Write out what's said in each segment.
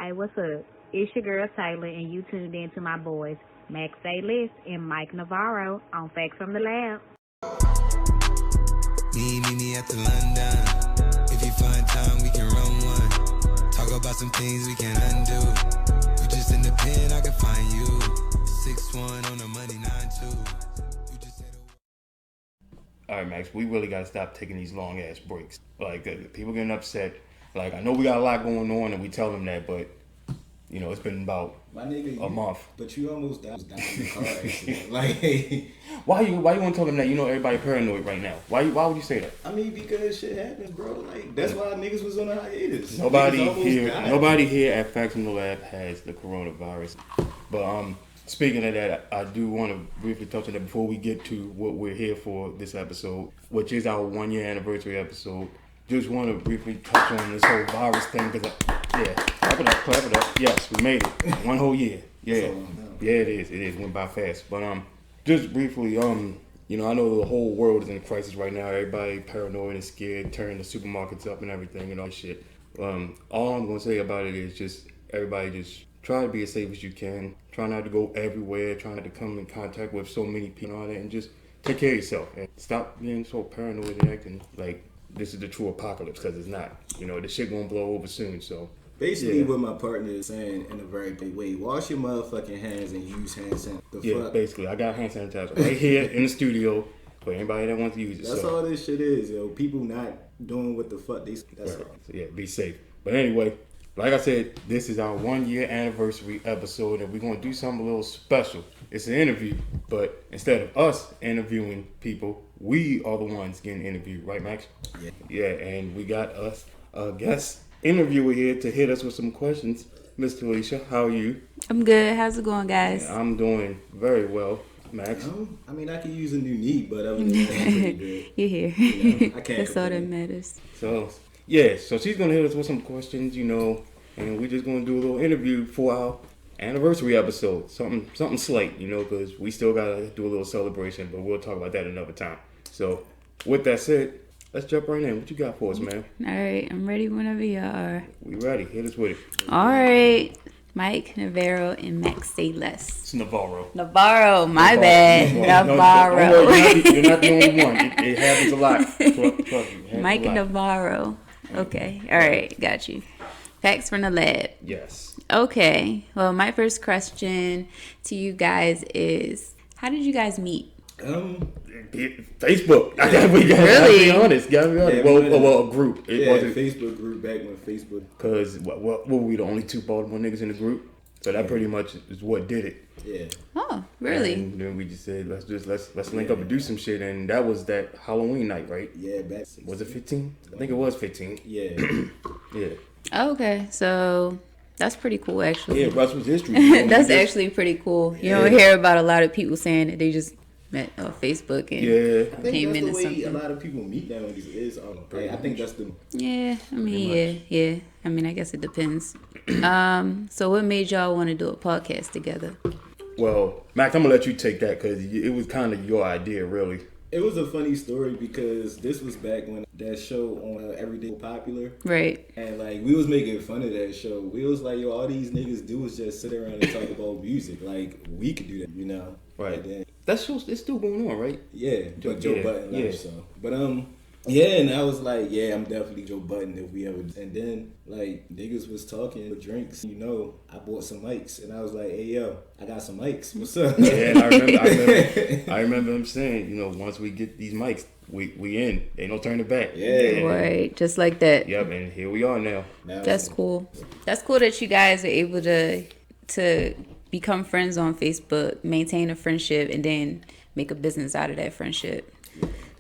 Hey, what's up? It's your girl Taylor, and you tuned in to my boys, Max Sayless and Mike Navarro on Fax From The Lab. Meet me at the London. If you find time, we can run one. Talk about some things we can undo. You just in the pen, I can find you. 6'1" on the money, 9'2". You just said All right, Max, we really got to stop taking these long-ass breaks. Like, people getting upset. Like, I know we got a lot going on, and we tell them that, but, you know, it's been about a month. But you almost died in the car accident. Like, why you want to tell them that? You know everybody paranoid right now. Why would you say that? I mean, because shit happens, bro. Like, that's why niggas was on a hiatus. Nobody here at Fax From The Lab has the coronavirus. But, speaking of that, I do want to briefly touch on that before we get to what we're here for this episode, which is our 1-year anniversary episode. Just want to briefly touch on this whole virus thing because, clap it up. Yes, we made it. 1 whole year. Yeah, yeah, it is. It is. Went by fast. But just briefly, you know, I know the whole world is in a crisis right now. Everybody paranoid and scared, turning the supermarkets up and everything and all that shit. All I'm gonna say about it is just everybody just try to be as safe as you can. Try not to go everywhere. Try not to come in contact with so many people and all that, and just take care of yourself and stop being so paranoid and acting like this is the true apocalypse, because it's not. You know, the shit gonna blow over soon. So basically, what my partner is saying in a very big way: wash your motherfucking hands and use hand sanitizer. Basically, I got hand sanitizer right here in the studio for anybody that wants to use it. That's all this shit is, yo. People not doing what the fuck they. That's right. all. So, yeah, be safe. But anyway, like I said, this is our 1-year anniversary episode, and we're gonna do something a little special. It's an interview, but instead of us interviewing people, we are the ones getting interviewed, right, Max? Yeah. Yeah, and we got us a guest interviewer here to hit us with some questions. Miss Taleesha, how are you? I'm good. How's it going, guys? Yeah, I'm doing very well, Max. I mean, I could use a new knee, but other than that, I'm pretty good. You're here. You know, I can't. That's all that matters. So she's gonna hit us with some questions, you know, and we're just gonna do a little interview for our anniversary episode. Something slight, you know, because we still gotta do a little celebration, but we'll talk about that another time. So, with that said, let's jump right in. What you got for us, man? All right, I'm ready whenever y'all are. We ready. Hit us with it. All right, Mike, Navarro, and Max Sayless. It's Navarro. My bad. Navarro. No, you're not the only one. It happens a lot. Trust me, Mike and Navarro. Okay. All right. Got you. Fax From The Lab. Yes. Okay. Well, my first question to you guys is, how did you guys meet? Facebook. Really? Gotta be honest. Yeah, well, a group. Facebook group back when Facebook. Because what were we, the only 2 Baltimore niggas in the group? So that pretty much is what did it. Yeah. Oh, really? And then we just said let's link up and do some shit, and that was that Halloween night, right? Yeah, back. Was it 15? I think it was 15. Yeah. Yeah. Okay, so that's pretty cool, actually. Yeah, Russell's history. That's actually pretty cool. You don't hear about a lot of people saying that they just met on Facebook and I think came that's into the way something. a lot of people meet nowadays is I think that's the. Yeah, I mean, yeah. I mean, I guess it depends. So what made y'all want to do a podcast together? Well, Max, I'm gonna let you take that because it was kind of your idea, really. It was a funny story because this was back when that show on Everyday Popular. Right. And like we was making fun of that show. We was like, yo, all these niggas do is just sit around and talk about music. Like we could do that, you know. Right. That show's it's still going on, right? Yeah. But Joe Budden left, yeah. so. But yeah, and I was like, yeah, I'm definitely Joe Budden if we ever. And then like niggas was talking with drinks. You know, I bought some mics, and I was like, hey yo, I got some mics. What's up? Yeah, and I remember him saying, you know, once we get these mics, we in. Ain't no turning back. Yeah. Right. Just like that. Yep, and here we are now. That's cool. That's cool that you guys are able to become friends on Facebook, maintain a friendship, and then make a business out of that friendship.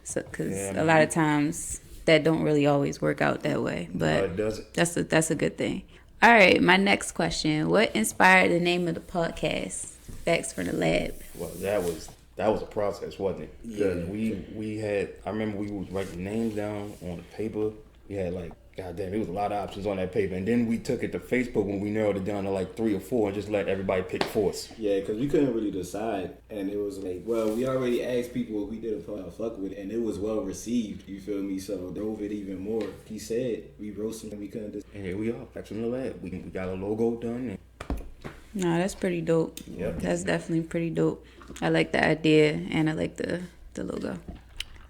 So, because a lot of times that don't really always work out that way, but it doesn't. That's a good thing. All right, my next question: what inspired the name of the podcast, Fax From The Lab? Well, that was a process, wasn't it? Because we had. I remember we was writing names down on the paper. We had like God damn, it was a lot of options on that paper. And then we took it to Facebook when we narrowed it down to like 3 or 4 and just let everybody pick 4. Yeah, because we couldn't really decide. And it was like, well, we already asked people if we did a fuck with it, and it was well received. You feel me? So drove it even more. He said we wrote something we couldn't decide. And here we are, Fax From The Lab. We got a logo done. No, that's pretty dope. Yep. That's definitely pretty dope. I like the idea, and I like the logo.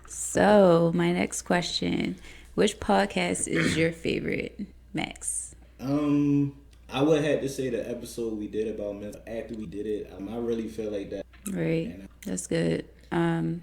So, my next question. Which podcast is your favorite, Max? I would have to say the episode we did about mental. After we did it, I really feel like that. Right. That's good. Talking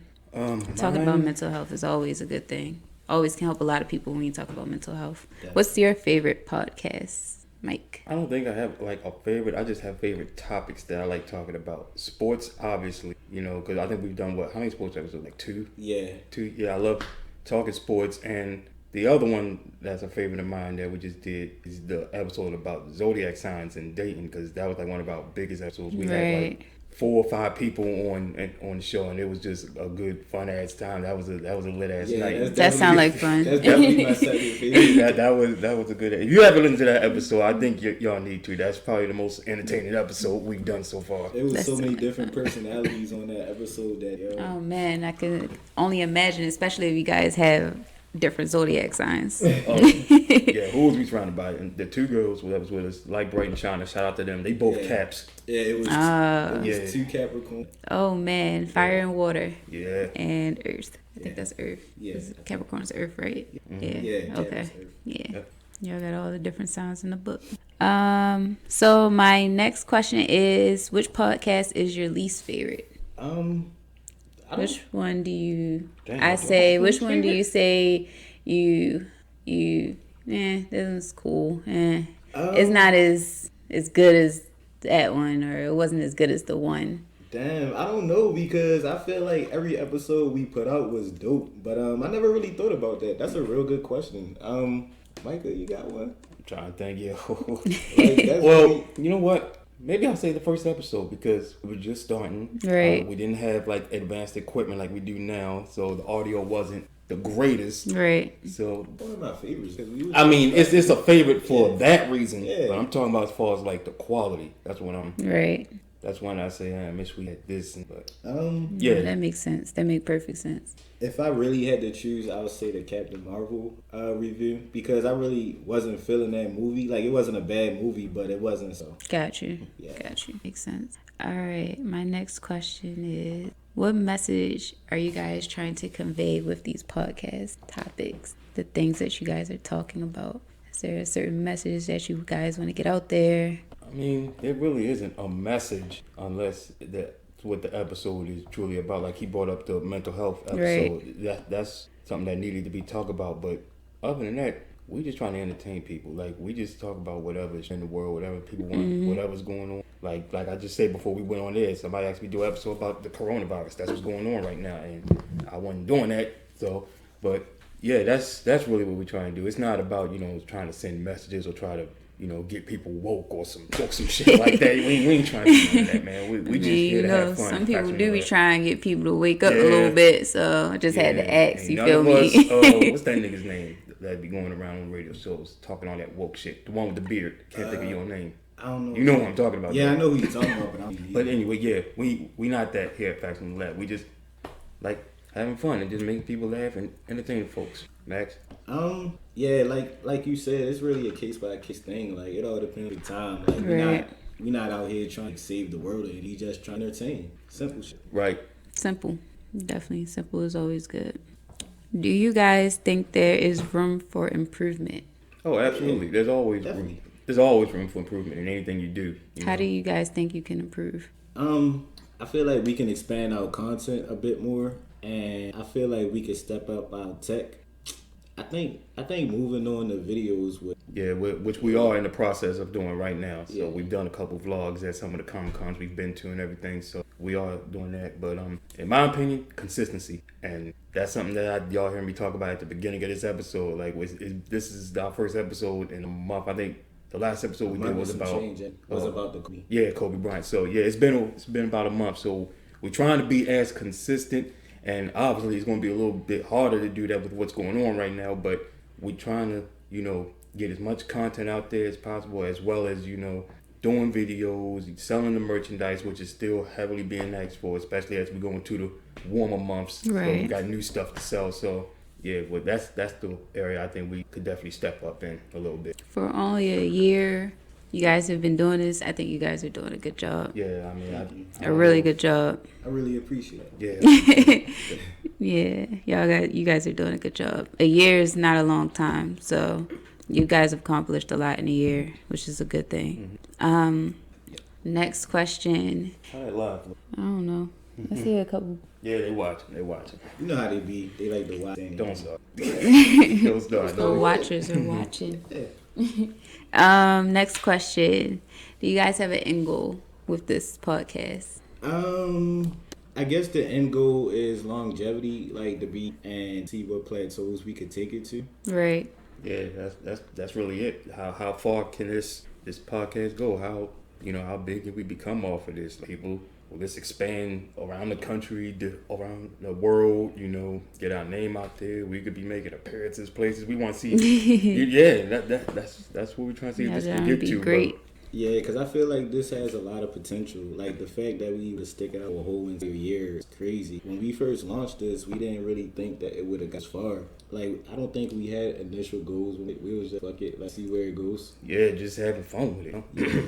about mental health is always a good thing. Always can help a lot of people when you talk about mental health. Definitely. What's your favorite podcast, Mike? I don't think I have like a favorite. I just have favorite topics that I like talking about. Sports, obviously, because I think we've done how many sports episodes? Like 2? Yeah. 2. Yeah, I love talking sports. And the other one that's a favorite of mine that we just did is the episode about zodiac signs and dating, because that was like one of our biggest episodes. We had like 4 or 5 people on the show, and it was just a good fun ass time. That was a lit ass night. That sounds like fun. That's definitely my second favorite. that was a good. If you haven't listened to that episode, I think y'all need to. That's probably the most entertaining episode we've done so far. There was so many different personalities on that episode that. Oh man, I can only imagine, especially if you guys have different zodiac signs. Yeah, who was we surrounded by? And the 2 girls that was with us, like Bright and Shauna, shout out to them. They both Caps. Yeah, it was 2 Capricorn. Oh man, fire and water. Yeah. And Earth. I think that's Earth. Yeah. Capricorn's Earth, right? Mm-hmm. Yeah. Okay. Earth. Yeah. Yep. Y'all got all the different sounds in the book. So my next question is, which podcast is your least favorite? Which one do you? Which one do you say you? This one's cool. It's not as good as that one, or it wasn't as good as the one. Damn, I don't know, because I feel like every episode we put out was dope, but I never really thought about that. That's a real good question. Micah, you got one? I'm trying to think, yo. Well, you know what? Maybe I'll say the first episode, because we were just starting. Right. We didn't have like advanced equipment like we do now, so the audio wasn't the greatest. Right. So one of my favorites. It's a favorite for that reason. Yeah. But I'm talking about as far as like the quality. That's what I'm. Right. That's when I say I wish we had this. But yeah, that makes sense. That makes perfect sense. If I really had to choose, I would say the Captain Marvel review, because I really wasn't feeling that movie. Like, it wasn't a bad movie, but it wasn't so. Got you. Yeah. Got you. Makes sense. All right. My next question is, what message are you guys trying to convey with these podcast topics? The things that you guys are talking about. Is there a certain message that you guys want to get out there? I mean, there really isn't a message unless that's what the episode is truly about. Like, he brought up the mental health episode. Right. That's something that needed to be talked about. But other than that, we just trying to entertain people. Like, we just talk about whatever's in the world, whatever people want, whatever's going on. Like I just said before we went on there, somebody asked me to do an episode about the coronavirus. That's what's going on right now, and I wasn't doing that. So, but yeah, that's really what we're trying to do. It's not about trying to send messages or try to get people woke or some shit like that. We ain't trying to do that, man. We just here to have fun. Some people do be trying to get people to wake up a little bit, so I just had to ask. You feel me? What's that nigga's name that be going around on radio shows talking all that woke shit? The one with the beard. Can't think of your name. I don't know. You know what I'm talking about. Yeah, I know who you're talking about. But anyway, yeah, we not that here at Fax From The Lab. We just like having fun and just making people laugh and entertaining folks. Max? Yeah, like you said, it's really a case by case thing. Like, it all depends on the time. Like, we're not out here trying to save the world. We just trying to entertain. Simple shit. Right. Simple. Definitely. Simple is always good. Do you guys think there is room for improvement? Oh, absolutely. There's always room. There's always room for improvement in anything you do. How do you guys think you can improve? I feel like we can expand our content a bit more, and I feel like we can step up our tech. I think moving on to videos with which we are in the process of doing right now. So we've done a couple vlogs at some of the Comic-Cons we've been to and everything. So we are doing that. But in my opinion, consistency, and that's something that y'all hear me talk about at the beginning of this episode. Like, this is our first episode in a month. I think the last episode we did was about the Kobe. Yeah, Kobe Bryant. So yeah, it's been about a month. So we're trying to be as consistent. And obviously, it's going to be a little bit harder to do that with what's going on right now. But we're trying to, get as much content out there as possible, as well as, doing videos, selling the merchandise, which is still heavily being asked for, especially as we go into the warmer months. Right. So we got new stuff to sell. So yeah, well, that's the area I think we could definitely step up in a little bit. For only a year, you guys have been doing this. I think you guys are doing a good job. Yeah, I mean, A really good job. I really appreciate it. Yeah. Yeah, you guys are doing a good job. A year is not a long time, so you guys have accomplished a lot in a year, which is a good thing. Next question. How that live? I don't know. I see a couple. Yeah, they watching. You know how they be. They like to watch. Don't start. Don't start. The watchers are watching. Next question. Do you guys have an end goal with this podcast? I guess the end goal is longevity, like to be and see what plateaus we could take it to. Right. Yeah, that's really it. How far can this podcast go? How big can we become off of this? People, will this expand around the country, around the world? Get our name out there. We could be making appearances places we want to see. Yeah, that's what we're trying to see. This can get be to. great. Yeah, because I feel like this has a lot of potential. Like the fact that we would stick out a whole entire year is crazy. When we first launched this, we didn't really think that it would have got as far. Like, I don't think we had initial goals when we was just, fuck it, let's see where it goes. Yeah, just having fun with it. Yeah.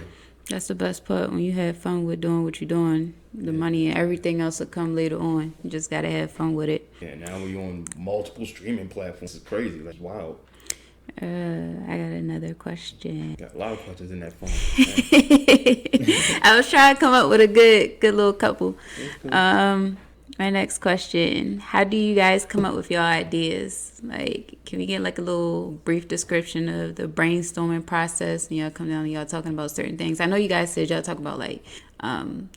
That's the best part. When you have fun with doing what you're doing, the money and everything else will come later on. You just got to have fun with it. Yeah, now we're on multiple streaming platforms. It's crazy. Like, wow. I got another question. Got a lot of questions in that phone. I was trying to come up with a good little couple. My next question: how do you guys come up with your ideas? Like, can we get like a little brief description of the brainstorming process? And y'all come down and y'all talking about certain things. I know you guys said y'all talk about like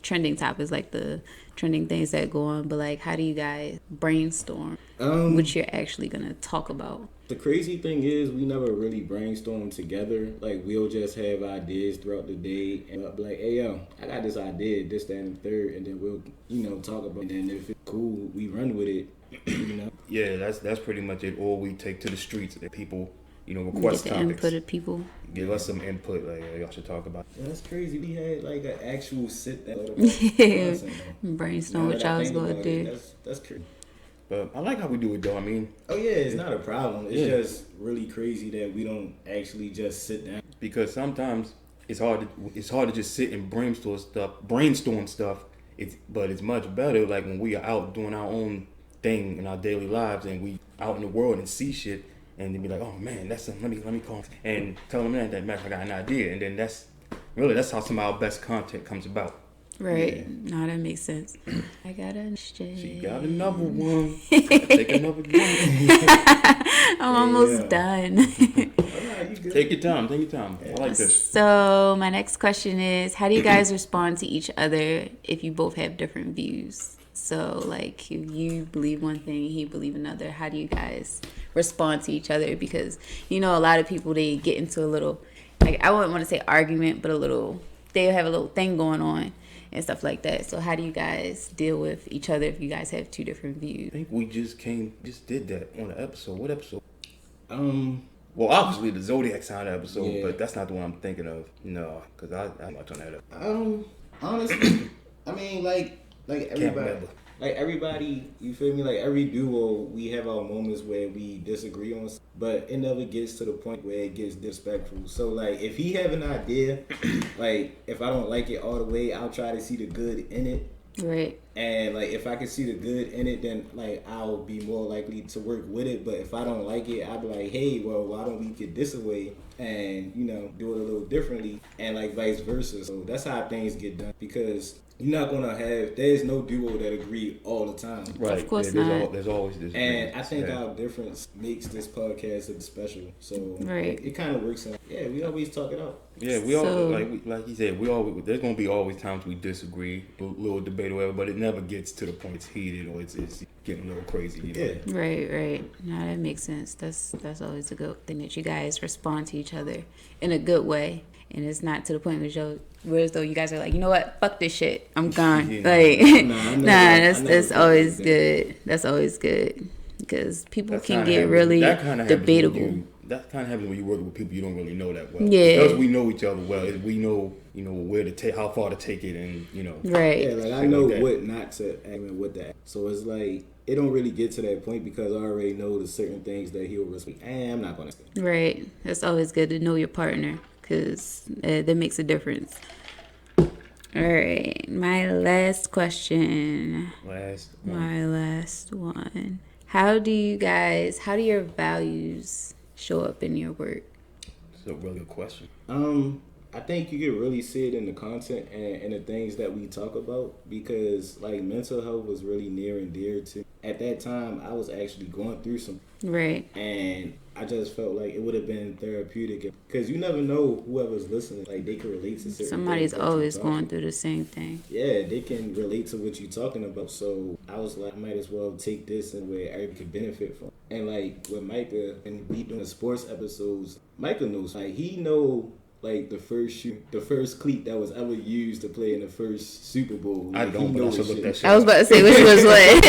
trending topics, like the trending things that go on. But like, how do you guys brainstorm what you're actually gonna talk about? The crazy thing is we never really brainstorm together. Like, we'll just have ideas throughout the day and I'll be like, hey, yo, I got this idea, this, that, and the third. And then we'll, talk about it. And then if it's cool, we run with it, Yeah, that's pretty much it. Or we take to the streets and people, request Get the topics. input of people. Give us some input, like, y'all should talk about. Yeah, that's crazy. We had like an actual sit down. Brainstorm what y'all was going to do. That's crazy. But I like how we do it, though. I mean, oh yeah, it's not a problem. It's just really crazy that we don't actually just sit down. Because sometimes it's hard to just sit and brainstorm stuff. But it's much better like when we are out doing our own thing in our daily lives and we out in the world and see shit and then be like, oh man, that's something. Let me call and tell them that matter. I got an idea, and then that's how some of our best content comes about. Right. Yeah. No, that makes sense. I got a question. She got another one. Take another one. I'm almost done. Take your time. I like this. So my next question is, how do you guys respond to each other if you both have different views? So like if you believe one thing, he believe another, how do you guys respond to each other? Because, a lot of people, they get into a little, like, I wouldn't want to say argument, but they have a little thing going on and stuff like that. So how do you guys deal with each other if you guys have two different views? I think we just did that on the episode. What episode? Well, obviously the Zodiac sign episode, but that's not the one I'm thinking of. No, because I'm not on that episode. Honestly, I mean, like everybody, you feel me? Like every duo, we have our moments where we disagree on, but it never gets to the point where it gets disrespectful. So like, if he have an idea, like if I don't like it all the way, I'll try to see the good in it. Right. And like, if I can see the good in it, then like I'll be more likely to work with it. But if I don't like it, I'll be like, hey, well, why don't we get this away and do it a little differently, and like vice versa. So that's how things get done, because you're not gonna there's no duo that agree all the time. Right. Of course not. There's always this. And I think our difference makes this podcast special. So right. it kind of works out. Yeah, we always talk it out. Yeah, we all like you said. There's gonna be always times we disagree, a little debate or whatever, but it never gets to the point it's heated or it's getting a little crazy. Yeah. Right. No, that makes sense. That's always a good thing, that you guys respond to each other in a good way, and it's not to the point where as though you guys are like, you know what, fuck this shit, I'm gone. That's always good. That's always good, because people can get really debatable. that kind of happens when you work with people you don't really know that well. Yeah. Because we know each other well, we know, where to take, how far to take it, and Right. Yeah, like I know what not to act and what to act. So it's like it don't really get to that point because I already know the certain things that he'll respect. And I'm not gonna say. Right. It's always good to know your partner because that makes a difference. All right. My last question. My last one. How do your values show up in your work? It's a really good question. I think you can really see it in the content and the things that we talk about because like mental health was really near and dear to. At that time, I was actually going through some. Right. And I just felt like it would have been therapeutic because you never know whoever's listening, like they can relate to certain Somebody's things always going through the same thing. Yeah, they can relate to what you're talking about. So I was like, I might as well take this and where everybody can benefit from. And like with Micah, and we doing the sports episodes, Micah knows, like he know like the first cleat that was ever used to play in the first Super Bowl. Like, I don't, but I should look that shit I was about to say which was what.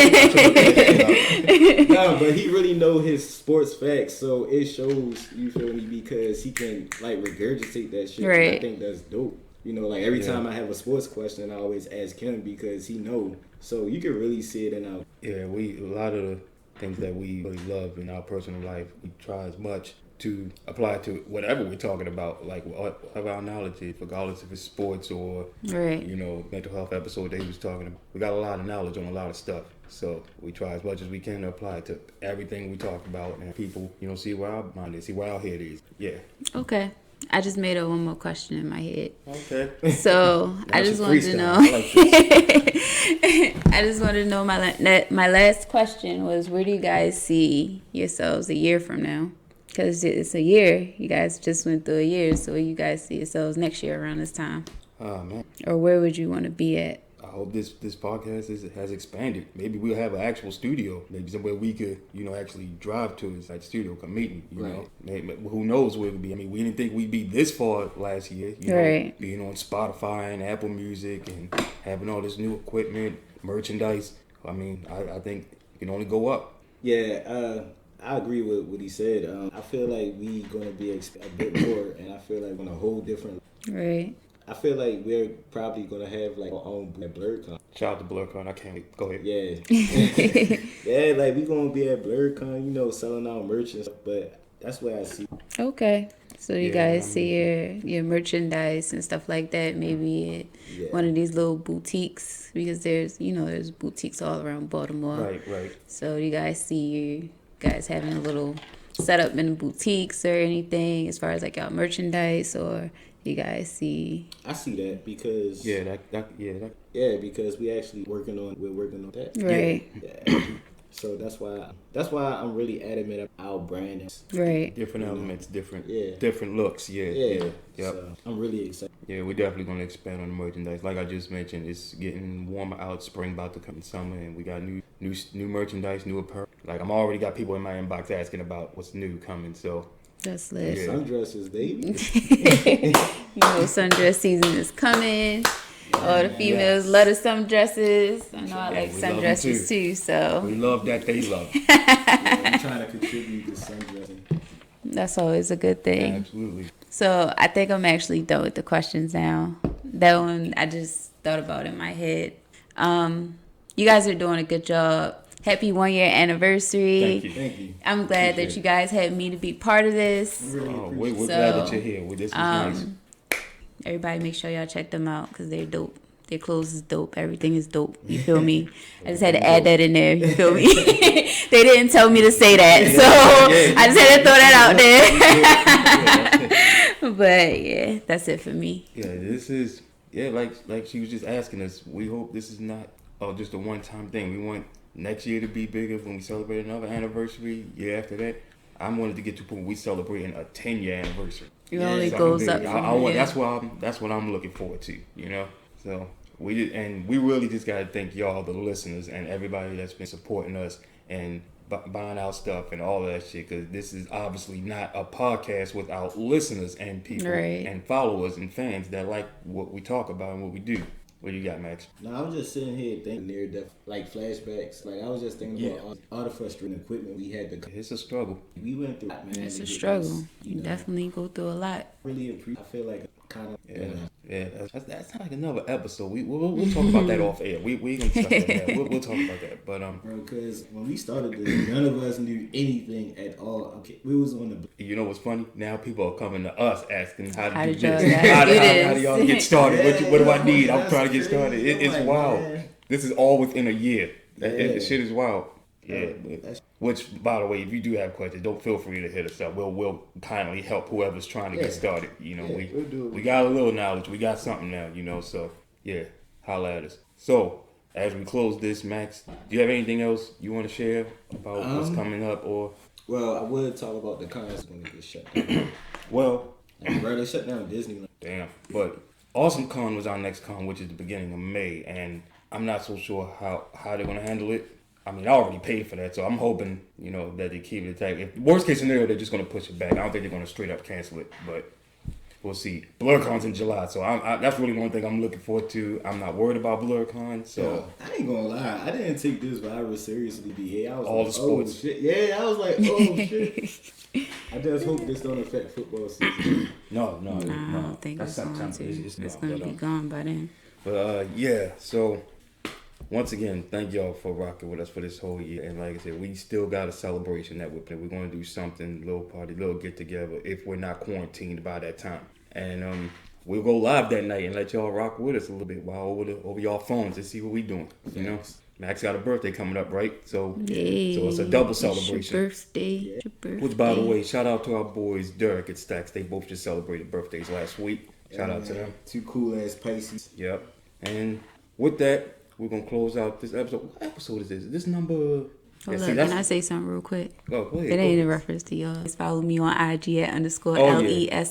No, but he really know his sports facts, so it shows, you feel me, because he can like regurgitate that shit. Right. I think that's dope. Like every time I have a sports question, I always ask him because he know. So you can really see it in our. Yeah, a lot of the things that we really love in our personal life, we try as much to apply to whatever we're talking about, like of our knowledge, regardless if it's sports or right. Mental health episode they was talking about. We got a lot of knowledge on a lot of stuff, so we try as much as we can to apply it to everything we talk about, and people, see where our mind is, see where our head is. Yeah. Okay. I just made one more question in my head. Okay. So I just wanted to know. I just wanted to know my last question was, where do you guys see yourselves a year from now? Because it's a year. You guys just went through a year. So where you guys see yourselves next year around this time? Oh, man. Or where would you want to be at? I hope this podcast has expanded. Maybe we'll have an actual studio. Maybe somewhere we could, actually drive to. It's like studio, come meet me, you know. Maybe, who knows where it could be. I mean, we didn't think we'd be this far last year. Right. Being on Spotify and Apple Music and having all this new equipment, merchandise. I mean, I think it can only go up. Yeah, I agree with what he said. I feel like we gonna be a bit more, and I feel like on a whole different. Right. I feel like we're probably gonna have like our own BlurCon. Shout out to BlurCon. I can't wait. Go ahead. Yeah. Yeah, like we gonna be at BlurCon, selling our merch and stuff. But that's what I see. Okay. So you guys see your merchandise and stuff like that, maybe at one of these little boutiques, because there's boutiques all around Baltimore. Right. So you guys see you guys having a little setup in the boutiques or anything as far as like y'all merchandise, or you guys see? I see that because because we're working on that. Right. Yeah. So that's why I'm really adamant about our brand. Right. Different elements, different looks. Yeah. Yep. So I'm really excited. Yeah, we're definitely gonna expand on the merchandise. Like I just mentioned, it's getting warmer out. Spring about to come in summer, and we got new merchandise, new apparel. Like I'm already got people in my inbox asking about what's new coming. So that's lit. Yeah. Sundresses, baby. Sundress season is coming. All the females love the sundresses. I know I like sundresses too. So we love that they love. I'm trying to contribute to sundressing. That's always a good thing. Yeah, absolutely. So I think I'm actually done with the questions now. That one I just thought about in my head. You guys are doing a good job. Happy 1 year anniversary. Thank you. I'm glad that you guys had me to be part of this. We're glad that you're here. This is nice. Everybody make sure y'all check them out because they're dope. Their clothes is dope. Everything is dope. You feel me? I just had to add that in there. You feel me? They didn't tell me to say that. So I just had to throw that out there. But yeah, that's it for me. Yeah, this is, like she was just asking us, we hope this is not just a one-time thing. We want next year to be bigger when we celebrate another anniversary. Year after that, I wanted to get to the point where we celebrating a 10-year anniversary. It only goes up from here. That's what I'm looking forward to, So we really just gotta thank y'all, the listeners, and everybody that's been supporting us and buying our stuff and all that shit. Because this is obviously not a podcast without listeners and people and followers and fans that like what we talk about and what we do. What you got, Max? No, I was just sitting here thinking near death, like flashbacks. Like I was just thinking about all the frustrating equipment we had to. It's a struggle. We went through, man. It's a struggle. You definitely go through a lot. Really appreciate. I feel like kind of. Yeah, that's like another episode. We'll talk about that off air. We can talk about that. We'll talk about that. But because when we started this, none of us knew anything at all. Okay, we was on the. You know what's funny? Now people are coming to us asking how to do did this. How do y'all get started? What do I need? I'm trying to get started. It's like, wild. Man. This is all within a year. That shit is wild. Yeah. Which, by the way, if you do have questions, don't feel free to hit us up. We'll kindly help whoever's trying to get started. You know, we got a little knowledge. We got something now. You know, so yeah, holla at us. So as we close this, Max, do you have anything else you want to share about what's coming up or? Well, I would talk about the cons when it gets shut down. Well, bro, they shut down Disneyland. Damn, but Awesome Con was our next con, which is the beginning of May, and I'm not so sure how they're gonna handle it. I mean, I already paid for that, so I'm hoping, you know, that they keep it intact. If worst case scenario, they're just gonna push it back. I don't think they're gonna straight up cancel it, but we'll see. BlurCon's in July, so that's really one thing I'm looking forward to. I'm not worried about BlurCon, so I ain't gonna lie, I didn't take this virus seriously. BA, I was all like, the sports. Oh, shit. Yeah, I was like, oh shit. I just hope this don't affect football season. No, I don't think that's it's going to. It's going to be gone by then. But yeah, so once again, thank y'all for rocking with us for this whole year. And like I said, we still got a celebration that we're planning. We're going to do something, little party, little get together if we're not quarantined by that time. And we'll go live that night and let y'all rock with us a little bit while over y'all phones and see what we doing. You know, Max got a birthday coming up, right? So it's a double celebration. It's your birthday. Which, by the way, shout out to our boys Derek and Stacks. They both just celebrated birthdays last week. Shout out to them. Two cool ass Pisces. Yep. And with that, we're going to close out this episode. What episode is this? This number... Hold up, can I say something real quick? Oh, go ahead. It ain't a reference to y'all. Just follow me on IG at _LESHAAJ.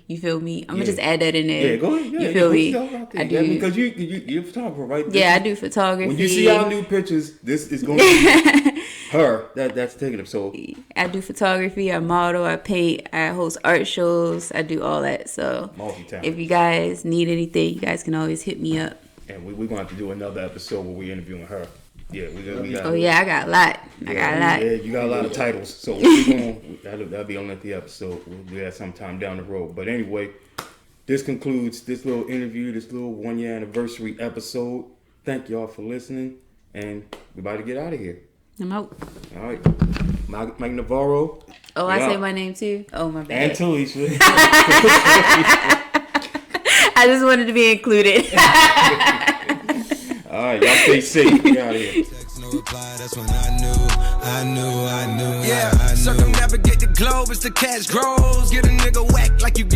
You feel me? I'm going to just add that in there. Yeah, go ahead. Yeah, you feel me? I do. Because you're a photographer, right? Yeah, I do photography. When you see our new pictures, this is going to be her. That's taking them. So I do photography. I model. I paint. I host art shows. I do all that. So if you guys need anything, you guys can always hit me up. And we're going to have to do another episode where we're interviewing her. Yeah, we got. Oh yeah, I got a lot. I got a lot. Yeah, you got a lot of titles. So that'll be on the episode. We'll do that sometime down the road. But anyway, this concludes this little interview, this little 1 year anniversary episode. Thank y'all for listening, and we're about to get out of here. I'm out. All right, Mike Navarro. Oh, I say my name too. Oh my bad. And Taleesha. I just wanted to be included. All right, y'all stay safe. Get out of here. No reply, that's when I knew. Yeah, circumnavigate the globe as the cash grows. Get a nigga whack like you